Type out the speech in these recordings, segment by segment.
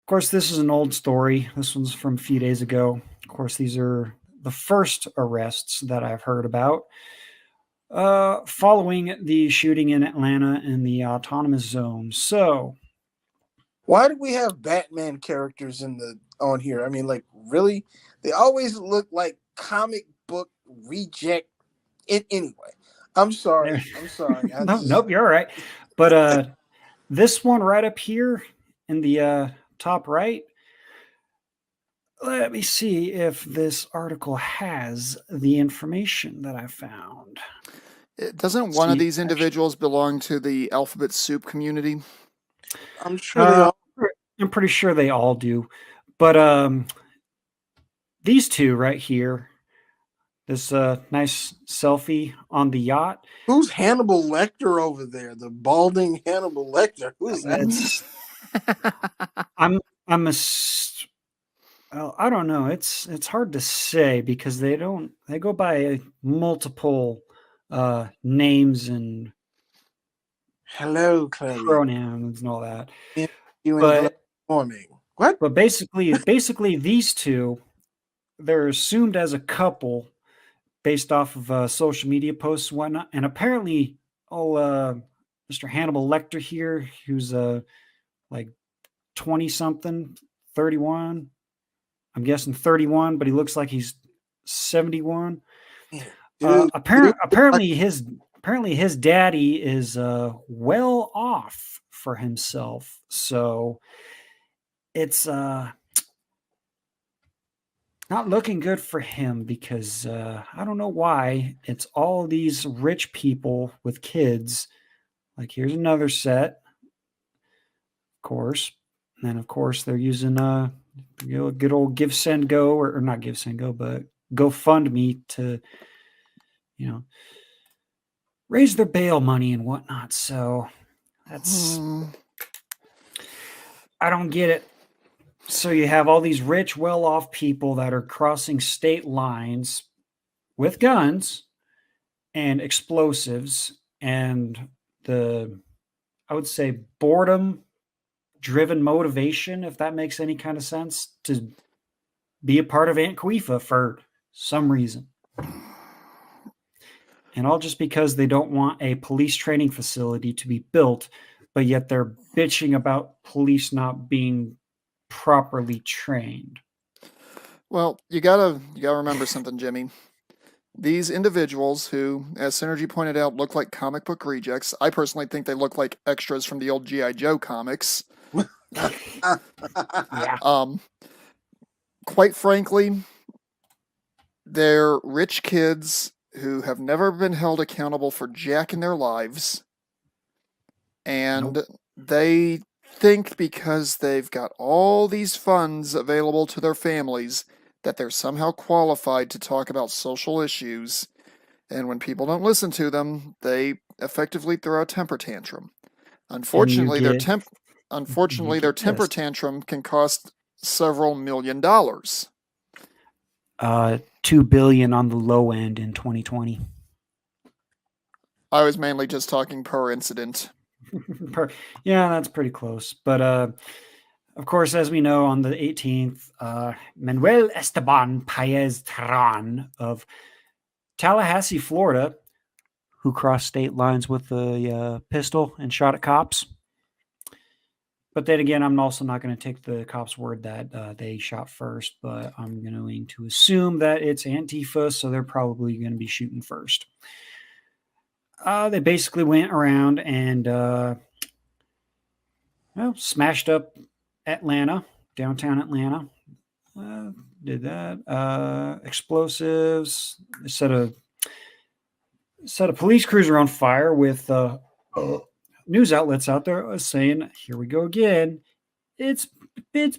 course, this is an old story. This one's from a few days ago. Of course, these are the first arrests that I've heard about following the shooting in Atlanta in the autonomous zone. So, Why do we have Batman characters in the on here? I mean, like, really? They always look like comic book reject. It anyway. I'm sorry. I'm sorry. I no, just nope, you're all right. But this one right up here in the top right, let me see if this article has the information that I found. Doesn't Let's one of see, these actually, individuals belong to the alphabet soup community? I'm sure they uh, all. I'm pretty sure they all do. But these two right here, this nice selfie on the yacht. Who's Hannibal Lecter over there? The balding Hannibal Lecter. Who's that? It's I'm I'm a well, I don't know. It's hard to say because they go by multiple names and Hello, Chloe. pronouns and all that. You and global But warming. What? basically these two, they're assumed as a couple based off of social media posts and whatnot. And apparently, Mr. Hannibal Lecter here, who's like 20 something, 31. I'm guessing 31, but he looks like he's 71. Dude, Apparently his daddy is well off for himself. So it's not looking good for him because I don't know why it's all these rich people with kids. Like here's another set, of course, and then of course they're using good old Give Send Go or not Give Send Go, but GoFundMe to raise their bail money and whatnot. So that's I don't get it. So you have all these rich, well-off people that are crossing state lines with guns and explosives and I would say boredom driven motivation, if that makes any kind of sense, to be a part of Aunt Queefa for some reason. And all just because they don't want a police training facility to be built, but yet they're bitching about police not being properly trained. Well, you gotta remember something, Jimmy. These individuals who, as Synergy pointed out, look like comic book rejects. I personally think they look like extras from the old G.I. Joe comics. Yeah. Quite frankly, they're rich kids who have never been held accountable for jack in their lives. And they think because they've got all these funds available to their families that they're somehow qualified to talk about social issues. And when people don't listen to them, they effectively throw a temper tantrum. Unfortunately, their temper tantrum can cost several $1 million. $2 billion on the low end in 2020. I was mainly just talking per incident. Yeah, that's pretty close. But of course, as we know, on the 18th, Manuel Esteban Paez Terran of Tallahassee, Florida, who crossed state lines with a pistol and shot at cops. But then again, I'm also not going to take the cops' word that they shot first, but I'm going to assume that it's Antifa, so they're probably going to be shooting first. They basically went around and smashed up Atlanta, downtown Atlanta. Did that. Explosives. Set a police cruiser on fire with news outlets out there saying, "Here we go again. It's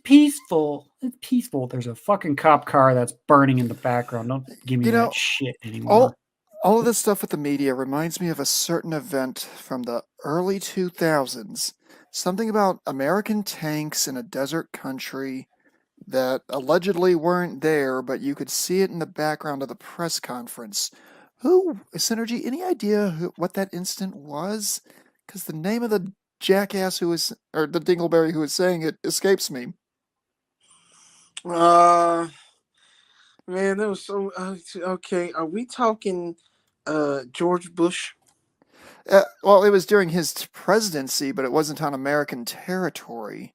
peaceful. It's peaceful." There's a fucking cop car that's burning in the background. Don't give me that shit anymore. All of this stuff with the media reminds me of a certain event from the early 2000s. Something about American tanks in a desert country that allegedly weren't there, but you could see it in the background of the press conference. Synergy, any idea what that incident was? Because the name of the jackass or the dingleberry who was saying it escapes me. Uh, man, that was so. Okay, are we talking George Bush? Well, it was during his presidency, but it wasn't on American territory.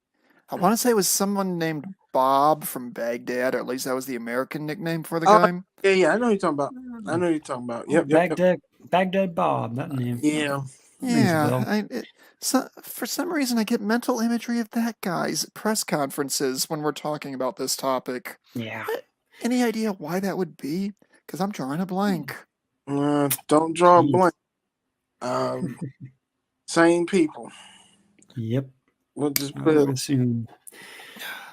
I want to say it was someone named Bob from Baghdad, or at least that was the American nickname for the Uh, guy. yeah, I know who you're talking about. I know who you're talking about. Oh, Yep. Baghdad Bob. That name. Yeah. Rings a bell. So, for some reason, I get mental imagery of that guy's press conferences when we're talking about this topic. Yeah. Any idea why that would be? Because I'm drawing a blank. Don't draw a Jeez. blank. Same people. Yep. We'll just I put would it. assume.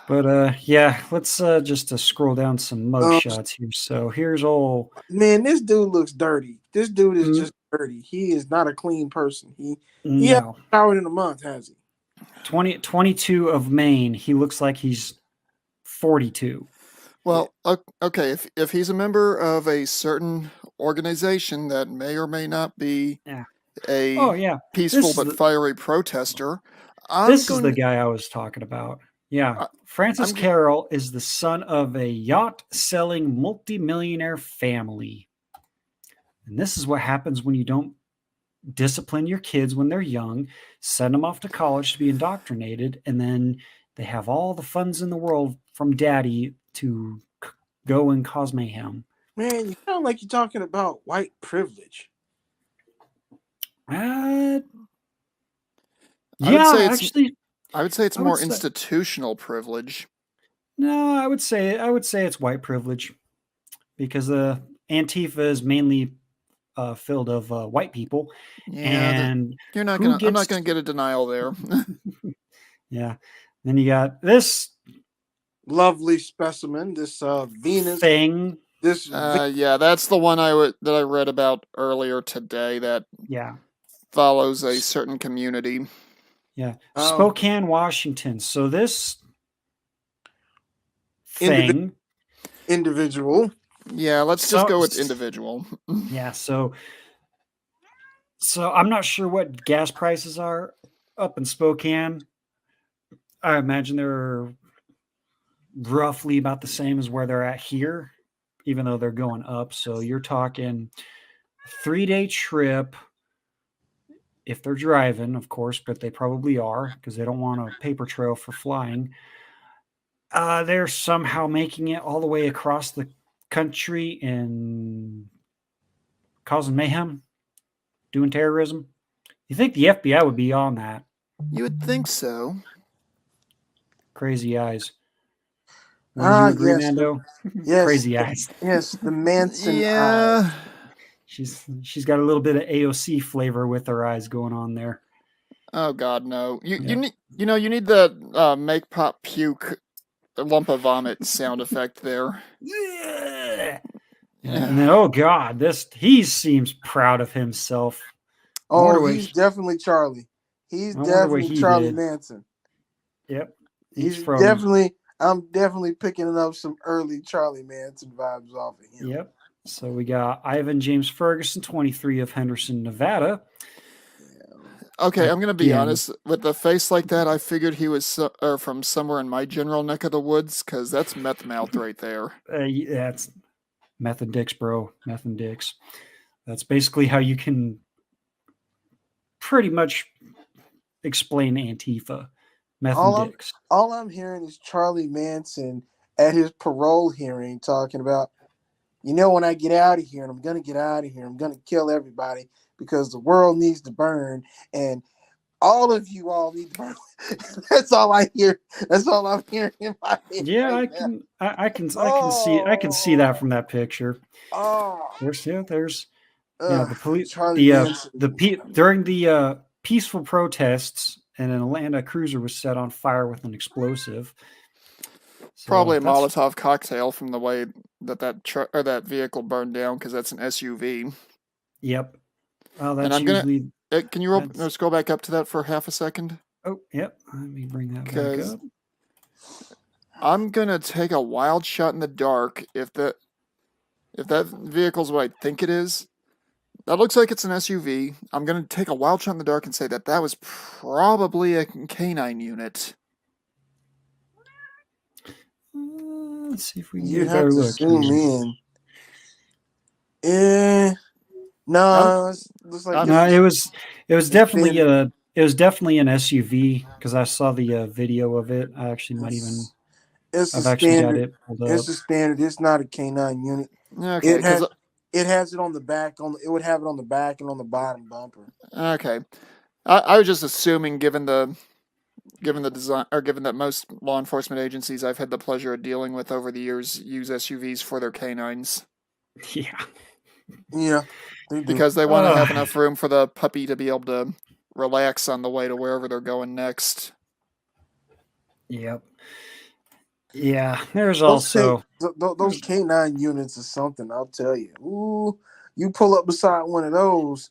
But yeah, let's just scroll down some mug shots here. So here's all. Man, this dude looks dirty. This dude is Mm. just dirty. He is not a clean person. He No. hasn't showered in a month, has he? 22 of Maine. He looks like he's 42. Well, okay, if he's a member of a certain organization that may or may not be Yeah. a Oh yeah. peaceful but fiery protester, This is the guy I was talking about. Yeah. Francis Carroll is the son of a yacht-selling multimillionaire family. And this is what happens when you don't discipline your kids when they're young, send them off to college to be indoctrinated, and then they have all the funds in the world from daddy to go and cause mayhem. Man, you sound like you're talking about white privilege. I would say it's more institutional privilege. No, I would say it's white privilege, because the Antifa is mainly filled of white people. Yeah, and I'm not gonna get a denial there. Yeah. Then you got this lovely specimen, this Venus thing. Yeah, that's the one that I read about earlier today. That follows a certain community. Yeah, Spokane, Washington. So this thing, individual. Yeah, let's just go with individual. Yeah, so I'm not sure what gas prices are up in Spokane. I imagine they're roughly about the same as where they're at here, even though they're going up. So you're talking 3-day trip if they're driving, of course, but they probably are, because they don't want a paper trail for flying. They're somehow making it all the way across the country and causing mayhem, doing terrorism. You think the FBI would be on that? You would think so. Crazy eyes. Would you agree, Mando? Yes. Crazy eyes. Yes, the Manson eyes. She's got a little bit of AOC flavor with her eyes going on there. Oh God, no! You need the make pop puke lump of vomit sound effect there. Yeah. And then, oh God, he seems proud of himself. Oh, he's definitely Charlie. He's definitely Charlie Manson. Yep. I'm definitely picking up some early Charlie Manson vibes off of him. Yep. So we got Ivan James Ferguson, 23 of Henderson, Nevada. Okay, I'm going to be honest. With a face like that, I figured he was from somewhere in my general neck of the woods, because that's meth mouth right there. That's meth and dicks, bro. Meth and dicks. That's basically how you can pretty much explain Antifa. Meth and dicks. All I'm hearing is Charlie Manson at his parole hearing talking about, when I get out of here, and I'm going to get out of here, I'm going to kill everybody because the world needs to burn, and all of you all need to burn. That's all I hear. That's all I'm hearing in my head. Yeah, I can see that from that picture. Oh, there's the police. Charlie during the peaceful protests, and an Atlanta cruiser was set on fire with an explosive. So probably a Molotov cocktail from the way that vehicle burned down, because that's an SUV. Yep. Well, that's usually. Can you scroll back up to that for half a second? Oh, yep. Let me bring that back up. I'm gonna take a wild shot in the dark. If that vehicle's what I think it is, that looks like it's an SUV. I'm gonna take a wild shot in the dark and say that was probably a canine unit. Let's see if we can You'd get a have better to look zoom here. in. No, looks like I'm- No, it's it was definitely been- an SUV because I saw the video of it. I actually might even it's a I've actually got standard. it pulled It's up. a standard. It's not a K9 unit. Okay, because It has it on the back. It would have it on the back and on the bottom bumper. okay, I was just assuming, given the design, or given that most law enforcement agencies I've had the pleasure of dealing with over the years use SUVs for their canines Yeah. Yeah, they do. because they want to have Ugh. enough room for the puppy to be able to relax on the way to wherever they're going next. Yep. Yeah. There's Those also those K9 units are something. I'll tell you. Ooh, you pull up beside one of those,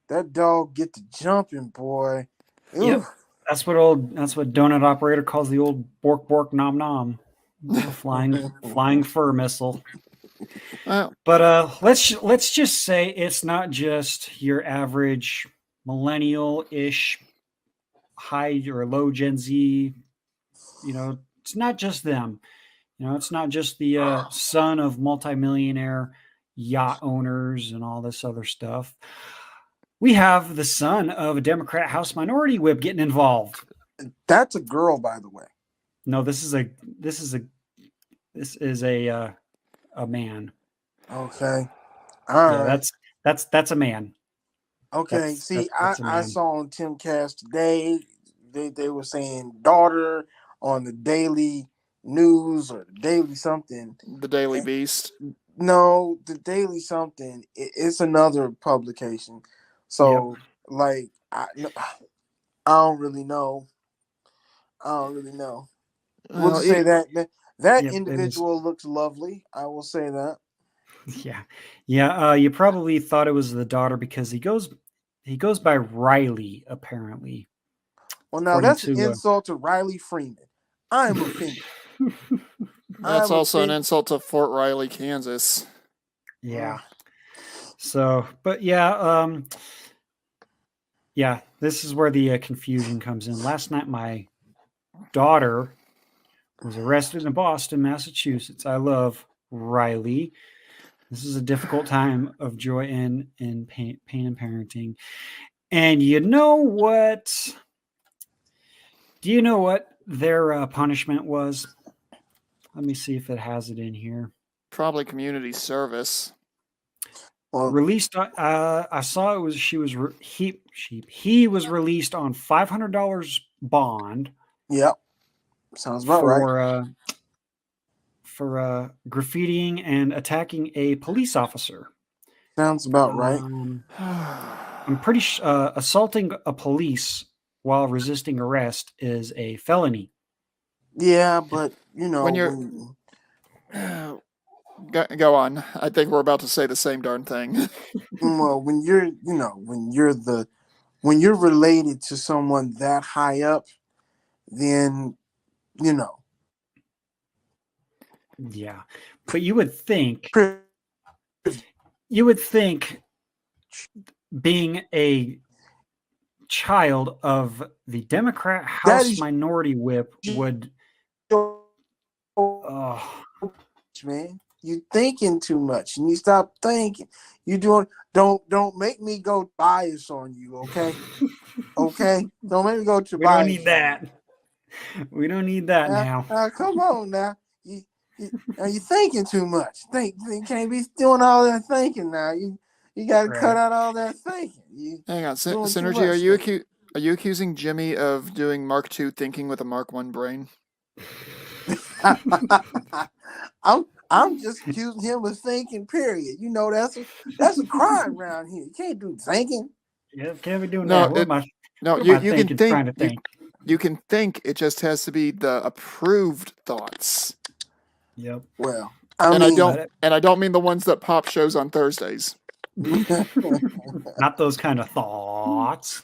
that dog get to jumping, boy. Ooh. Yep. That's what Donut Operator calls the old bork bork nom nom. The flying fur missile. Well, But let's just say it's not just your average millennial-ish high or low Gen Z. It's not just them. It's not just the son of multimillionaire yacht owners and all this other stuff. We have the son of a Democrat House Minority Whip getting involved. That's a girl, by the way. No, this is a man. Okay. All Yeah, right. that's a man. Okay. See, that's a I man. saw on Timcast today, they were saying daughter on the Daily News or the Daily something. the Daily Beast. No, the Daily something. It's another publication. So, like, I don't really know. We'll Well, just say that Yep, it is. individual looks lovely. I will say that. Yeah. You probably thought it was the daughter because he goes by Riley apparently. Well, now According that's an to insult to Riley Freeman. I'm offended. that's I'm also an offended. insult to Fort Riley, Kansas. Yeah. So, but yeah, this is where the confusion comes in. Last night, my daughter was arrested in Boston, Massachusetts. I love Riley. This is a difficult time of joy and pain and parenting. And you know what? Do you know what their punishment was? Let me see if it has it in here. Probably community service. Well, Released. I saw it was he was released on $500 bond. yep. Sounds about right. For graffitiing and attacking a police officer. Sounds about right. I'm pretty sure assaulting a police while resisting arrest is a felony. Yeah, but you know When you're go on. I think we're about to say the same darn thing. well, when you're when you're related to someone that high up, then Yeah, but you would think being a child of the Democrat House Minority Whip would. Oh, man, you thinking too much, and you stop thinking. You don't make me go bias on you, okay? Okay, don't make me go to we bias. don't need that. We don't need that now. Come on now. You're thinking too much. You can't be doing all that thinking now. You got to cut out all that thinking. Hang on, doing too Synergy. much Are you accusing Jimmy of doing Mark II thinking with a Mark I brain? I'm just accusing him of thinking. Period. You know that's a crime around here. You can't do thinking. Yeah, can't be doing that. You can think. Trying to think. You can think. It just has to be the approved thoughts. Yep. Well, I don't mean the ones that Pop shows on Thursdays. Not those kind of thoughts.